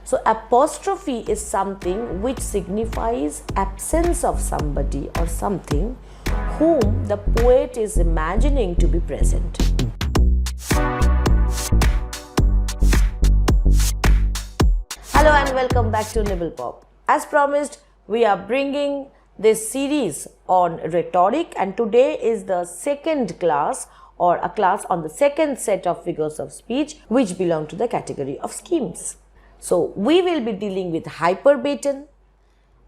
So apostrophe is something which signifies absence of somebody or something whom the poet is imagining to be present. Hello and welcome back to NibblePop. As promised, we are bringing this series on rhetoric, and today is the second class or a class on the second set of figures of speech which belong to the category of schemes. So we will be dealing with Hyperbaton,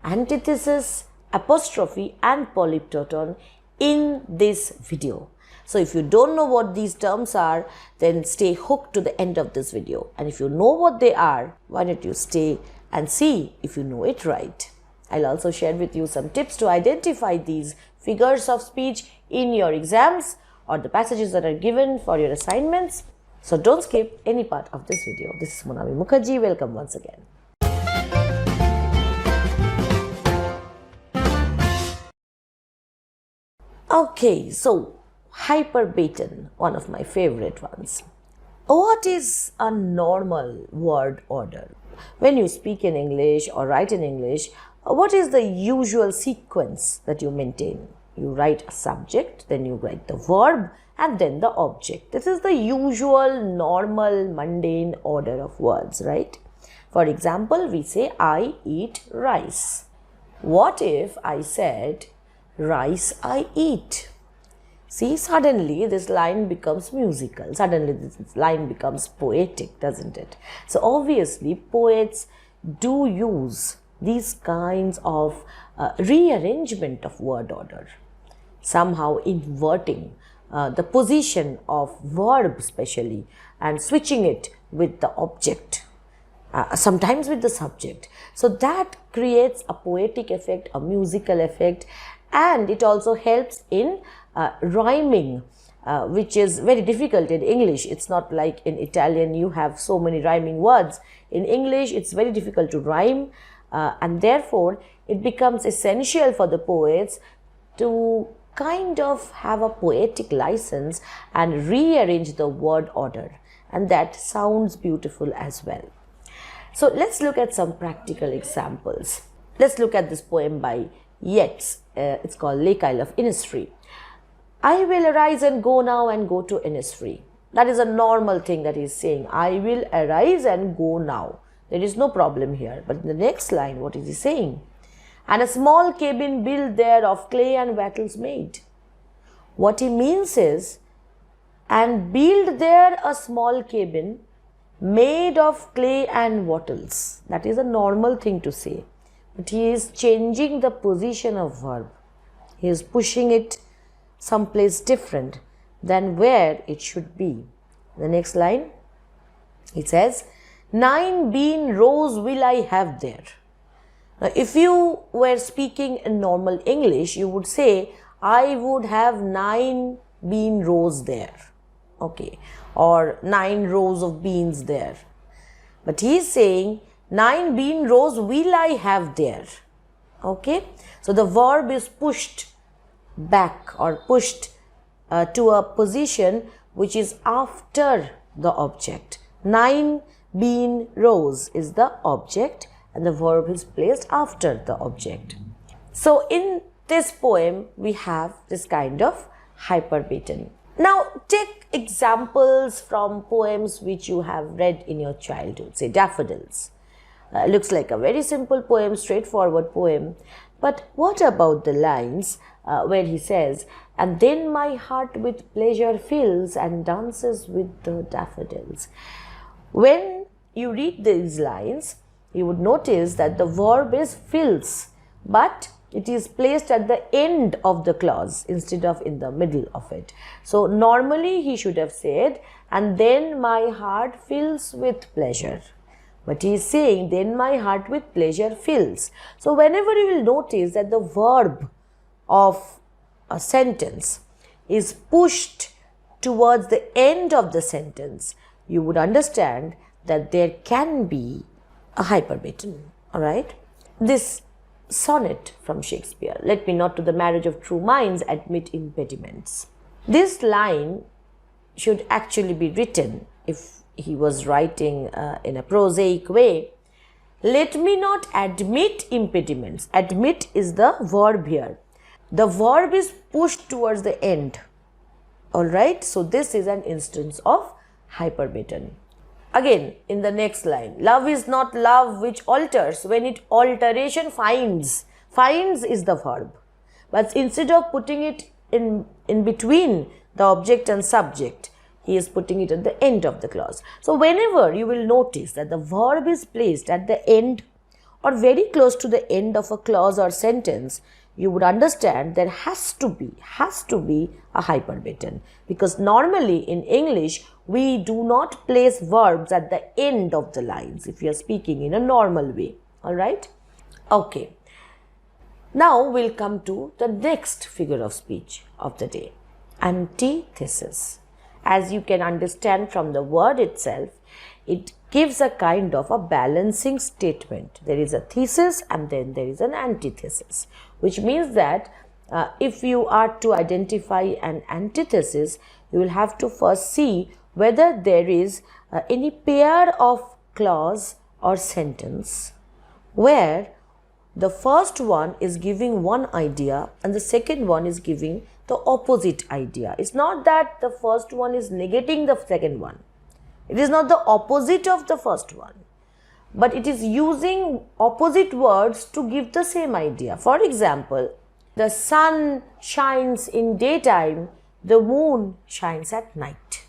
Antithesis, Apostrophe and Polyptoton in this video. So if you don't know what these terms are, then stay hooked to the end of this video. And if you know what they are, why don't you stay and see if you know it right. I'll also share with you some tips to identify these figures of speech in your exams or the passages that are given for your assignments. So don't skip any part of this video. This is Monami Mukherjee. Welcome once again. Okay, so Hyperbaton, one of my favorite ones. What is a normal word order? When you speak in English or write in English, what is the usual sequence that you maintain? You write a subject, then you write the verb, and then the object. This is the usual, normal, mundane order of words, right? For example, we say, I eat rice. What if I said, rice I eat? See, suddenly this line becomes musical. Suddenly this line becomes poetic, doesn't it? So obviously, poets do use these kinds of rearrangement of word order, somehow inverting the position of verb especially and switching it with the object, sometimes with the subject. So that creates a poetic effect, a musical effect, and it also helps in rhyming, which is very difficult in English. It's not like in Italian you have so many rhyming words. In English it's very difficult to rhyme, and therefore it becomes essential for the poets to kind of have a poetic license and rearrange the word order, and that sounds beautiful as well. So let's look at some practical examples. Let's look at this poem by Yeats. It's called Lake Isle of Innisfree. I will arise and go now and go to Innisfree. That is a normal thing that he's saying. I will arise and go now. There is no problem here. But in the next line, what is he saying? And a small cabin built there of clay and wattles made. What he means is, and build there a small cabin made of clay and wattles. That is a normal thing to say. But he is changing the position of verb. He is pushing it someplace different than where it should be. The next line, it says, 9 bean rows will I have there. Now, if you were speaking in normal English, you would say, I would have 9 bean rows there. Okay. Or 9 rows of beans there. But he is saying, 9 bean rows will I have there. Okay. So the verb is pushed back or pushed to a position which is after the object. 9 bean rows is the object, and the verb is placed after the object. So in this poem, we have this kind of Hyperbaton. Now take examples from poems which you have read in your childhood, say Daffodils. Looks like a very simple poem, straightforward poem. But what about the lines where he says, and then my heart with pleasure fills and dances with the daffodils. When you read these lines, you would notice that the verb is fills, but it is placed at the end of the clause instead of in the middle of it. So normally he should have said, and then my heart fills with pleasure. But he is saying, then my heart with pleasure fills. So whenever you will notice that the verb of a sentence is pushed towards the end of the sentence, you would understand that there can be a Hyperbaton. Alright? This sonnet from Shakespeare, let me not to the marriage of true minds admit impediments. This line should actually be written, if he was writing in a prosaic way, Let me not admit impediments. Admit is the verb here. The verb is pushed towards the end. Alright, so this is an instance of hyperbaton. Again, in the next line, love is not love which alters when it alteration finds. Finds is the verb. But instead of putting it in between the object and subject, he is putting it at the end of the clause. So whenever you will notice that the verb is placed at the end or very close to the end of a clause or sentence, you would understand there has to be a hyperbaton, because normally in English we do not place verbs at the end of the lines if you are speaking in a normal way. Alright? Okay. Now we'll come to the next figure of speech of the day, antithesis. As you can understand from the word itself, it gives a kind of a balancing statement. There is a thesis and then there is an antithesis, which means that if you are to identify an antithesis, you will have to first see whether there is any pair of clause or sentence where the first one is giving one idea and the second one is giving the opposite idea. It's not that the first one is negating the second one. It is not the opposite of the first one, but it is using opposite words to give the same idea. For example, the sun shines in daytime, the moon shines at night.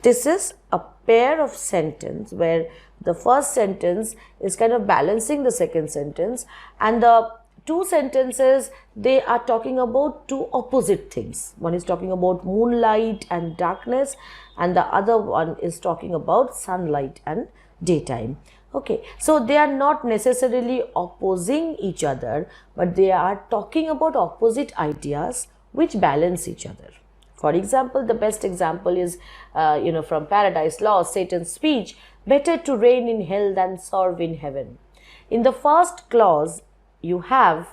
This is a pair of sentence where the first sentence is kind of balancing the second sentence, and the two sentences, they are talking about two opposite things. One is talking about moonlight and darkness, and the other one is talking about sunlight and daytime. Okay, so they are not necessarily opposing each other, but they are talking about opposite ideas which balance each other. For example, the best example is, from Paradise Lost, Satan's speech, better to reign in hell than serve in heaven. In the first clause, you have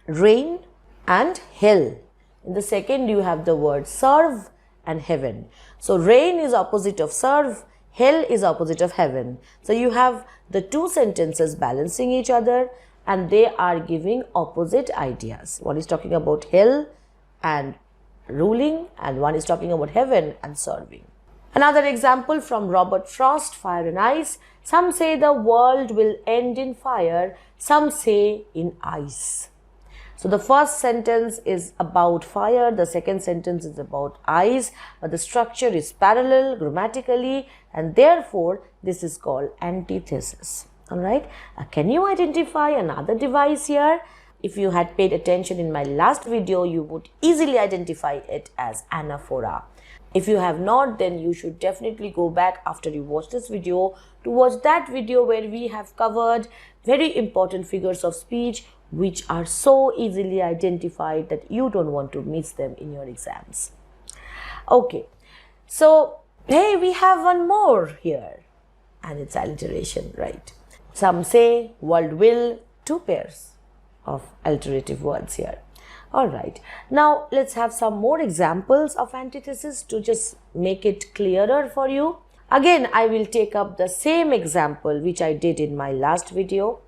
reign and hell. In the second, you have the word serve and heaven. So reign is opposite of serve, hell is opposite of heaven. So you have the two sentences balancing each other and they are giving opposite ideas. One is talking about hell and ruling, and one is talking about heaven and serving. Another example from Robert Frost, Fire and Ice. Some say the world will end in fire, some say in ice. So the first sentence is about fire, the second sentence is about ice, but the structure is parallel grammatically, and therefore this is called antithesis. Alright, can you identify another device here? If you had paid attention in my last video, you would easily identify it as anaphora. If you have not, then you should definitely go back after you watch this video to watch that video where we have covered very important figures of speech which are so easily identified that you don't want to miss them in your exams. Okay, so hey, we have one more here, and it's alliteration, right? Some say world will, two pairs of alliterative words here. Alright, now let's have some more examples of antithesis to just make it clearer for you. Again, I will take up the same example which I did in my last video.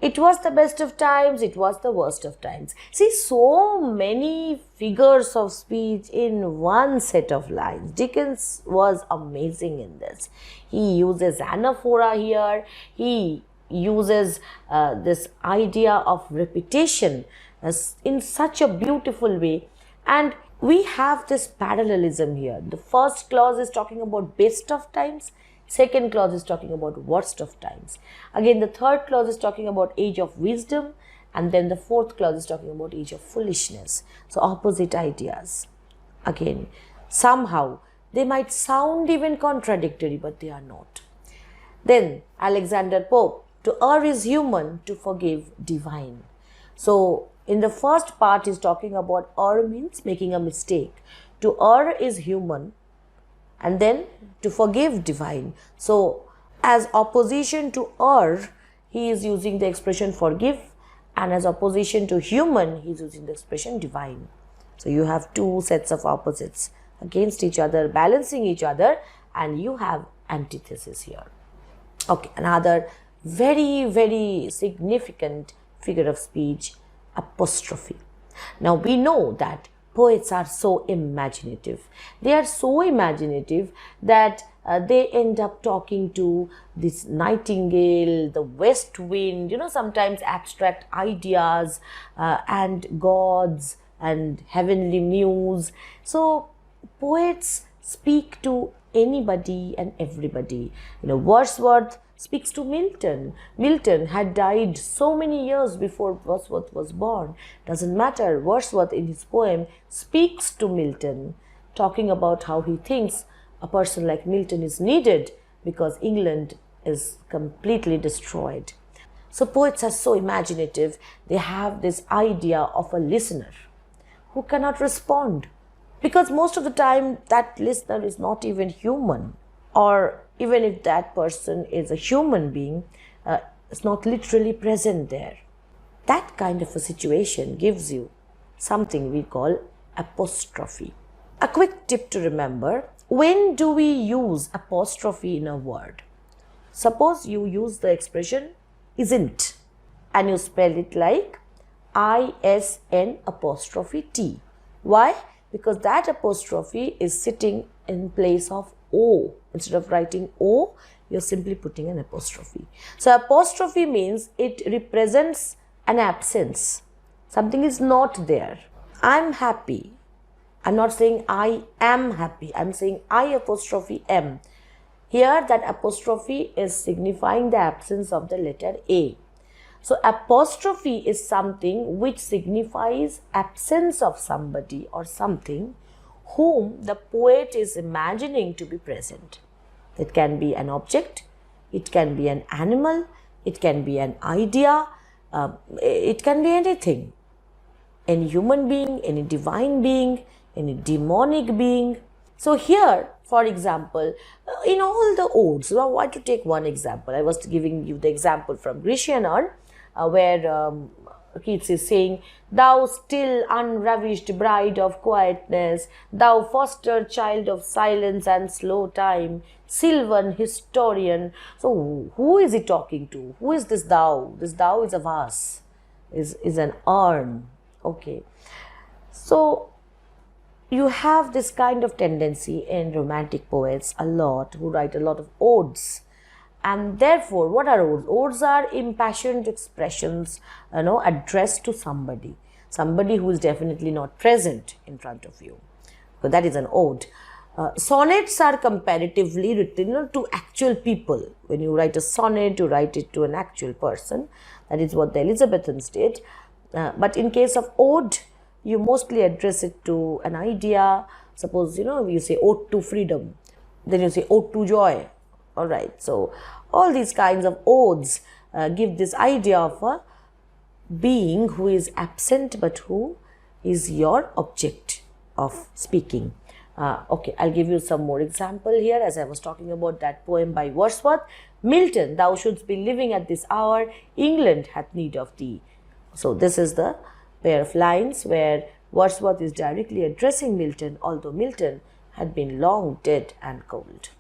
It was the best of times, it was the worst of times. See, so many figures of speech in one set of lines. Dickens was amazing in this. He uses anaphora here. He uses this idea of repetition in such a beautiful way, and we have this parallelism here. The first clause is talking about best of times, second clause is talking about worst of times. Again, the third clause is talking about age of wisdom, and then the fourth clause is talking about age of foolishness. So opposite ideas. Again, somehow they might sound even contradictory, but they are not. Then Alexander Pope, to err is human, to forgive divine. So in the first part is talking about err means making a mistake. To err is human, and then to forgive divine. So as opposition to err, he is using the expression forgive, and as opposition to human, he is using the expression divine. So you have two sets of opposites against each other, balancing each other, and you have antithesis here. Okay, another very significant figure of speech, apostrophe. Now we know that poets are so imaginative. They are so imaginative that they end up talking to this nightingale, the west wind, sometimes abstract ideas and gods and heavenly muse. So poets speak to anybody and everybody. Wordsworth speaks to Milton. Milton had died so many years before Wordsworth was born. Doesn't matter. Wordsworth in his poem speaks to Milton, talking about how he thinks a person like Milton is needed because England is completely destroyed. So poets are so imaginative. They have this idea of a listener who cannot respond, because most of the time that listener is not even human, or even if that person is a human being, it's not literally present there. That kind of a situation gives you something we call apostrophe. A quick tip to remember: when do we use apostrophe in a word? Suppose you use the expression isn't and you spell it like ISN apostrophe T. Why? Because that apostrophe is sitting in place of O. Instead of writing O, you're simply putting an apostrophe. So apostrophe means it represents an absence. Something is not there. I'm happy. I'm not saying I am happy. I'm saying I apostrophe am. Here that apostrophe is signifying the absence of the letter A. So apostrophe is something which signifies absence of somebody or something whom the poet is imagining to be present. It can be an object, it can be an animal, it can be an idea, it can be anything. Any human being, any divine being, any demonic being. So here, for example, in all the odes, I want to take one example. I was giving you the example from Grecian art, where Keats is saying, "Thou still unravished bride of quietness, thou foster child of silence and slow time, sylvan historian." So who is he talking to? Who is this thou? This thou is a vase, is an urn. Okay. So you have this kind of tendency in romantic poets a lot, who write a lot of odes. And therefore, what are odes? Odes are impassioned expressions, addressed to somebody who is definitely not present in front of you. So that is an ode. Sonnets are comparatively written to actual people. When you write a sonnet, you write it to an actual person. That is what the Elizabethans did. But in case of ode, you mostly address it to an idea. Suppose, you say ode to freedom. Then you say ode to joy. All right. So all these kinds of odes give this idea of a being who is absent but who is your object of speaking. Okay, I'll give you some more example here, as I was talking about that poem by Wordsworth. Milton, thou shouldst be living at this hour, England hath need of thee. So this is the pair of lines where Wordsworth is directly addressing Milton, although Milton had been long dead and cold.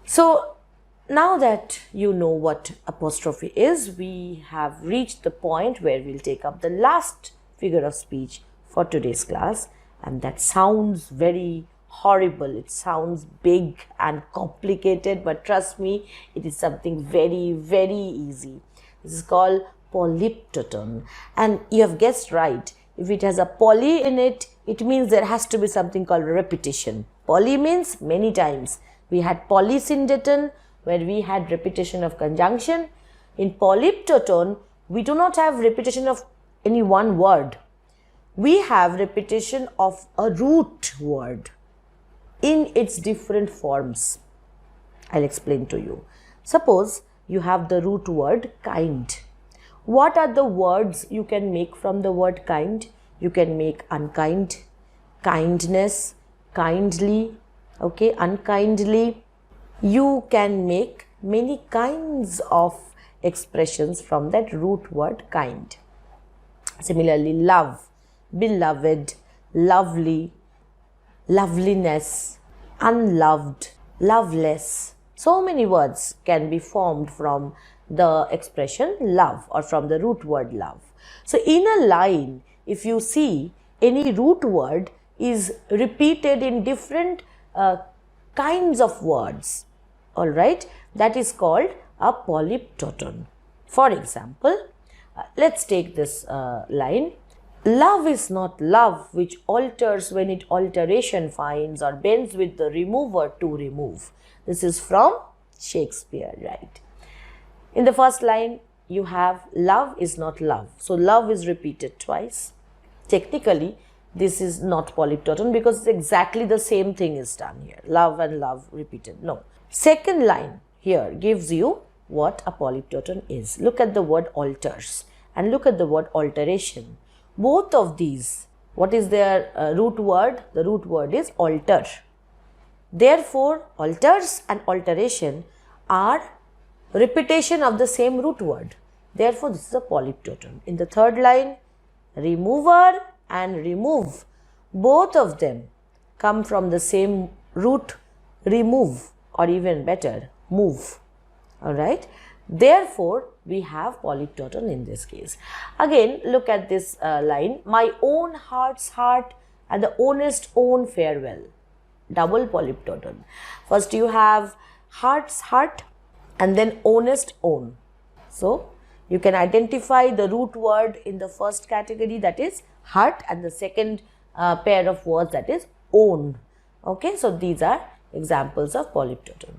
So now that you know what apostrophe is, we have reached the point where we'll take up the last figure of speech for today's class, and that sounds very horrible. It sounds big and complicated, but trust me, it is something very easy. This is called Polyptoton, and you have guessed right. If it has a poly in it, it means there has to be something called repetition. Poly means many times. We had polysyndeton, where we had repetition of conjunction. In Polyptoton, we do not have repetition of any one word. We have repetition of a root word in its different forms. I'll explain to you. Suppose you have the root word kind. What are the words you can make from the word kind? You can make unkind, kindness, kindly, okay, unkindly. You can make many kinds of expressions from that root word kind. Similarly, love, beloved, lovely, loveliness, unloved, loveless. So many words can be formed from the expression love or from the root word love. So in a line, if you see any root word is repeated in different kinds of words, all right, that is called a polyptoton. For example, let's take this line. Love is not love which alters when it alteration finds or bends with the remover to remove. This is from Shakespeare, right? In the first line, you have love is not love. So love is repeated twice. Technically, this is not polyptoton because it's exactly the same thing is done here. Love and love repeated. No. Second line here gives you what a polyptoton is. Look at the word alters and look at the word alteration. Both of these, what is their root word? The root word is alter. Therefore, alters and alteration are repetition of the same root word. Therefore, this is a polyptoton. In the third line, remover and remove, both of them come from the same root remove, or even better, move. Alright. Therefore, we have polyptoton in this case. Again, look at this line. My own heart's heart and the honest own farewell. Double polyptoton. First you have heart's heart and then honest own. So, you can identify the root word in the first category, that is heart, and the second pair of words, that is own. Okay, so these are examples of polyptoton.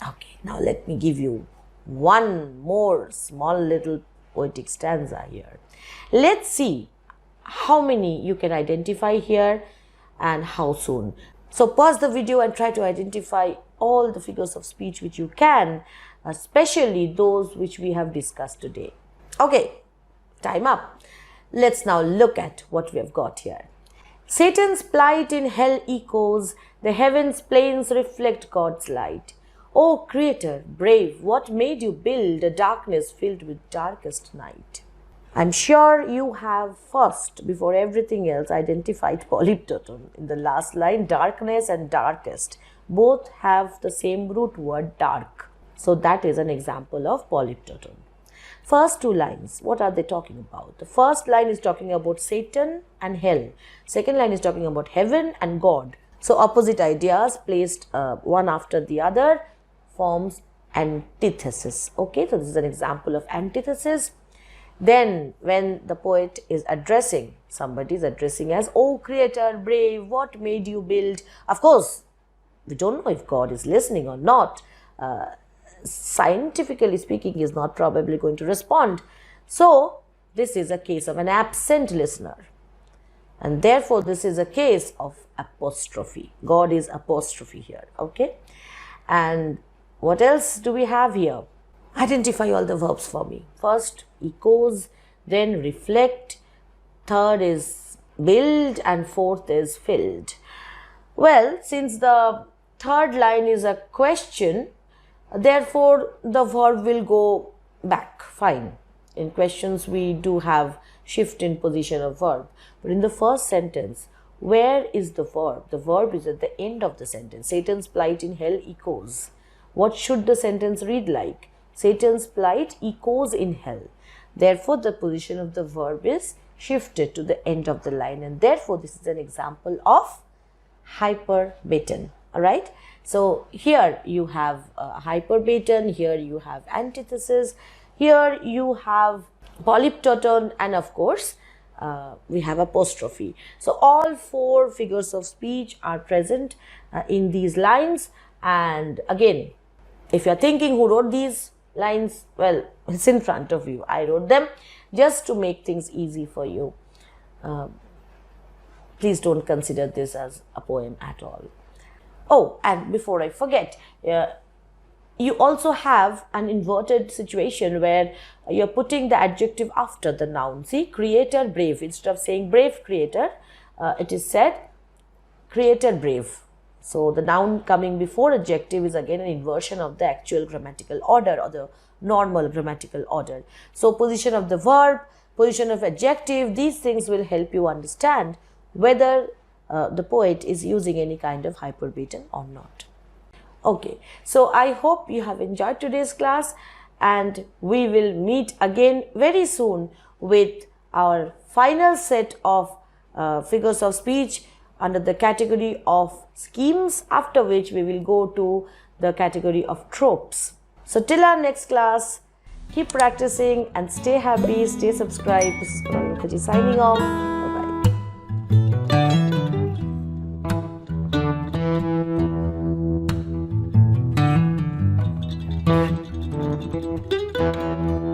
Okay, now let me give you one more small little poetic stanza here. Let's see how many you can identify here and how soon. So pause the video and try to identify all the figures of speech which you can, especially those which we have discussed today. Okay, time up. Let's now look at what we have got here. Satan's plight in hell echoes, the heavens' plains reflect God's light. O Creator, brave, what made you build a darkness filled with darkest night? I'm sure you have first, before everything else, identified polyptoton. In the last line, darkness and darkest both have the same root word dark. So that is an example of polyptoton. First two lines, what are they talking about? The first line is talking about Satan and hell. Second line is talking about heaven and God. So opposite ideas placed one after the other forms antithesis. Okay, so this is an example of antithesis. Then when the poet is addressing, somebody is addressing as, O Creator, brave, what made you build? Of course, we don't know if God is listening or not. Scientifically speaking, he is not probably going to respond. So this is a case of an absent listener. And therefore, this is a case of apostrophe. God is apostrophe here. Okay. And what else do we have here? Identify all the verbs for me. First, echoes, then reflect, third is build, and fourth is filled. Well, since the third line is a question, therefore the verb will go back. Fine. In questions, we do have shift in position of verb. But in the first sentence, where is the verb? The verb is at the end of the sentence. Satan's plight in hell echoes. What should the sentence read like? Satan's plight echoes in hell. Therefore, the position of the verb is shifted to the end of the line, and therefore this is an example of hyperbaton. Alright. So here you have hyperbaton, here you have antithesis, here you have polyptoton, and of course we have apostrophe. So all four figures of speech are present in these lines. And again, if you are thinking who wrote these lines, well, it's in front of you. I wrote them just to make things easy for you. Please don't consider this as a poem at all. Oh, and before I forget, you also have an inverted situation where you're putting the adjective after the noun. See, creator, brave. Instead of saying brave creator, it is said creator, brave. So the noun coming before adjective is again an inversion of the actual grammatical order or the normal grammatical order. So position of the verb, position of adjective, these things will help you understand whether the poet is using any kind of hyperbaton or not. Okay, so I hope you have enjoyed today's class, and we will meet again very soon with our final set of figures of speech under the category of schemes, after which we will go to the category of tropes. So till our next class, keep practicing and stay happy, stay subscribed. This is Monami Mukherjee signing off. Bye-bye.